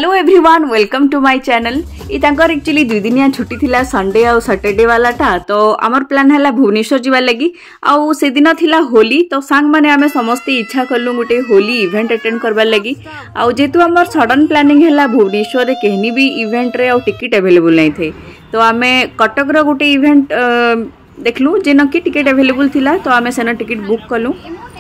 Hello everyone welcome to my channel. Actually 2 दिनिया छुट्टी थिला संडे और सैटरडे वाला टा तो आमर प्लान है भुवनेश्वर जीवा लगी आउ से दिन थिला होली तो सांग माने आमे समस्ते इच्छा करलु गोटे होली इवेंट अटेंड करबार लगी आउ जेतु आमर सडन प्लानिंग है भुवनेश्वर रे कहनी भी इवेंट रे और टिकट अवेलेबल नहीं थे तो आमे कटक रो गोटे इवेंट देखलु जेन की टिकट अवेलेबल थिला तो आमे सेना टिकट बुक कलु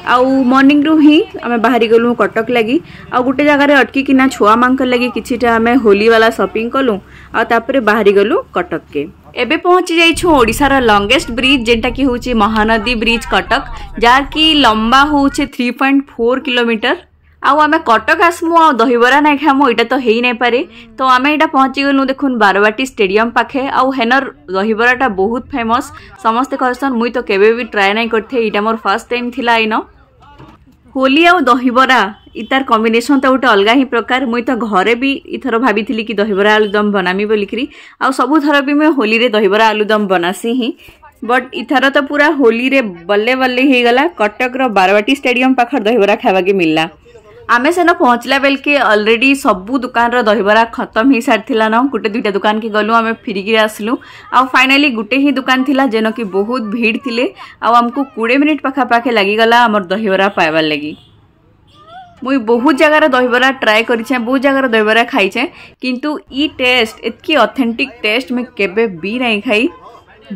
आउ मॉर्निंग रु ही आमे बाहरी गलु कटक लगी आ गोटे जगह अटकी किना छुआ मांक लगी किछिटा आमे होली वाला शॉपिंग कलु आ तापरे बाहरी गलु कटक के एबे पहुंची जाइछु ओडिसा लॉन्गेस्ट ब्रिज जेंटा की होची महानदी ब्रिज कटक जार की लंबा होचे 3.4 किलोमीटर आउ आमे कटक आसमु आ दहीबरा नहीं खामु इटा तो हेई नहीं पारे तो आमे इटा पहुंची गलु देखुन बारवाटी स्टेडियम पाखे आउ हेनर दहीबराटा बहुत फेमस समस्त कहसन मुई तो केबे भी ट्राई नहीं करथे इटा मोर फर्स्ट टाइम थिला आइनो होली आउ दहीबरा इतार कॉम्बिनेशन तो गोटे अलग ही प्रकार मुई तो घरे भी इथर भाभी कि दहीबरा आलूदम बनामी बोलिकी आ सबु थर भी मैं होली रे दहीबरा आलूदम बनासी ही बट इथर तो पूरा होली रे बल्ले बल्ले ही गला कटक रो बारवाटी स्टेडियम पाखर दहीबरा खावा के मिलला आमे सेन पहुँचला बेल के ऑलरेडी सबू दुकान रो दहीबरा खत्म ही सारी थिला न गोटे दुईटा दुकान के गलु आमे फिरिकी आसलु आ फाइनली गोटे ही दुकान थिला जेन की बहुत भीड़ थिले आ हमको 20 मिनिट पाखा पाखे लगी गला हमर दहीबरा पाइबार लगी मुई बहुत जगार दहीबरा ट्राए करिछे बहुत जगार दहीबरा खाइछे किंतु ई टेस्ट एतकी ऑथेंटिक टेस्ट मैं केबे भी नहीं खाई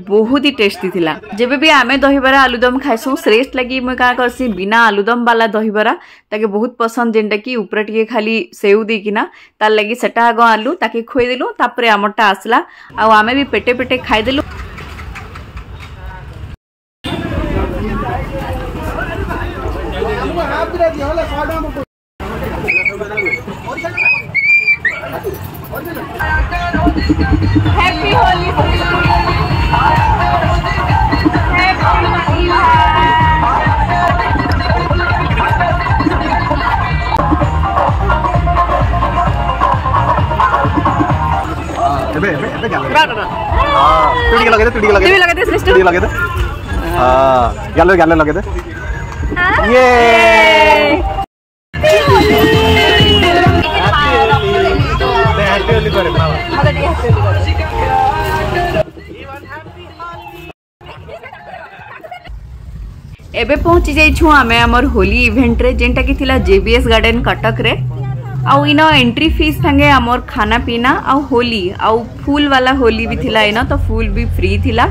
बहुत ही टेस्टी थिला जेबे भी आमे दहीबरा आलूदम खाइसु श्रेष्ठ लगी मैं का करसी बिना आलूदम वाला दहीबरा ताके बहुत पसंद जेंटा की ऊपर टिके खाली सेव देकिना तार लगी सेटा आग आलू ताके खोई देलु तापरे आमरटा आसला आ आमे भी पेटे पेटे खाई देलु हैप्पी होली एबे पहुंची जाइछु आमे हमर होली इवेंट रे जेंटा की थिला जेबीएस गार्डन कटक रे आउ इन एंट्री फीस संगे हमर खाना पीना आउ होली आउ फूल वाला होली भी थिला इन तो फूल भी फ्री थिला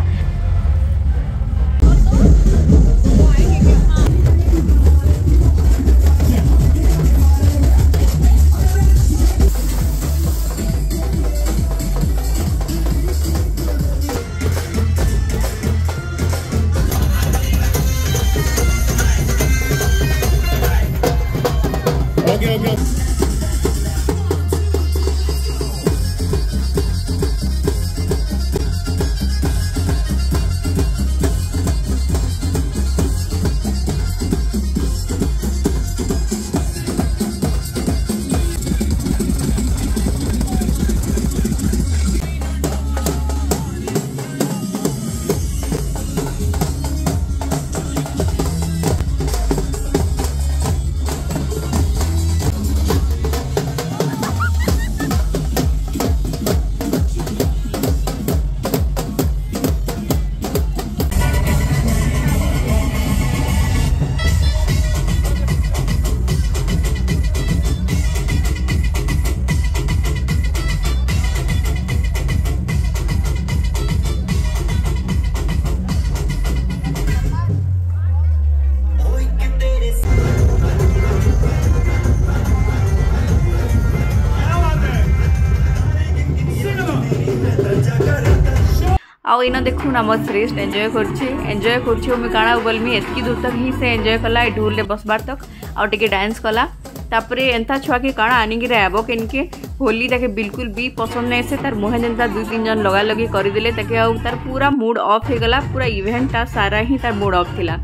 आउ इन देखुन आम श्रेष्ठ एंजॉय कर काଣା बोलमी एतकी दूर तक ही से एंजॉय कला ढोल ले बसबार तक आउ टिके डांस कला तापरे एंता छुआ के काଣା आनिकी रे आबो केनके होली ताके बिल्कुल भी पसंद नहीं से तार मुहे जेनता 2-3 जन लगा लगी करदेले ताके आउ तार पूरा मूड ऑफ हो गला पूरा इवेंट ता सारा ही तार मूड ऑफ थिला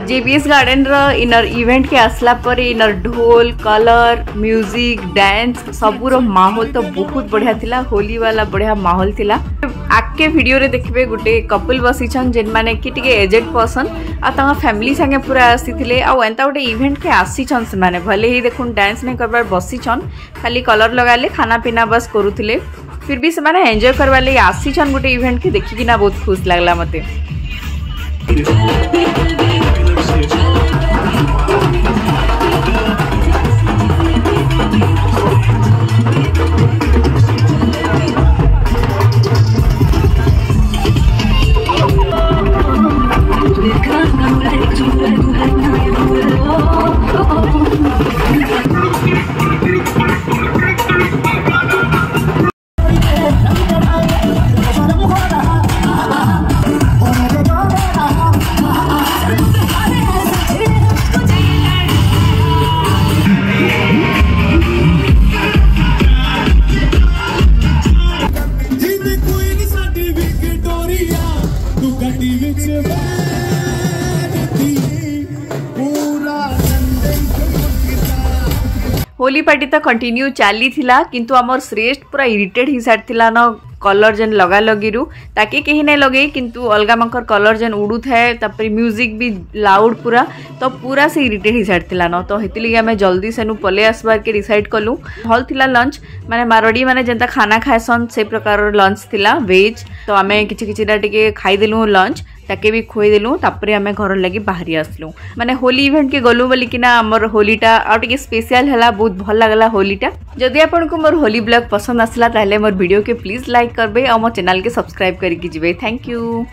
जेबीएस गार्डन रो इनर इवेंट के आसला पर इनर ढोल कलर म्यूजिक डांस सबूर माहौल तो बहुत बढ़िया थिला। होली वाला बढ़िया माहौल थिला। आके वीडियो रे देखबे गुटे कपल बसिछन जेन माने कि टिके एजेड पर्सन आ ता फैमिली संगे पूरा आसीथिले आ एंता गुटे इवेंट के आसीछन से माने भले ही देखुन डांस नै करबार बसिछन खाली कलर लगाले खाना पीना बस करूथिले फिर भी से माने एन्जॉय करबा ले आसीछन गुटे इवेंट के देखि किना बहुत खुश लागला मते। होली पार्टी तो कंटिन्यू चली थिला किंतु आमर श्रेष्ठ पूरा इरिटेट ही सारी थिला न कलर जेन लगा लगिरू ताकि कहीं नहीं लगे किंतु अलगा मकर कलर जेन उड़ू थाए तापर म्यूजिक भी लाउड पूरा तो पूरा से इरिटेट ही सारी थिला न तो हेति लगे हमें जल्दी से पले आसबार के डिसाइड कलु। भल थिला लंच माने मारडी माने जेंता खाना खाएसन से प्रकार लंच थिला वेज तो आमे किछि किछिटा टिके खाई देलु लंच ताके भी खोई देलु तापर आमे घर लगी बाहरी आसलु माने होली इवेंट के गलु बोली किना हमर होलीटा आ टिके स्पेशल हला बहुत भल लागला होलीटा। जदि आपन को मोर होली ब्लॉग पसंद आसला ताले मोर वीडियो के प्लीज लाइक करबे और मोर चैनल के सब्सक्राइब करी कि जिवे। Thank you.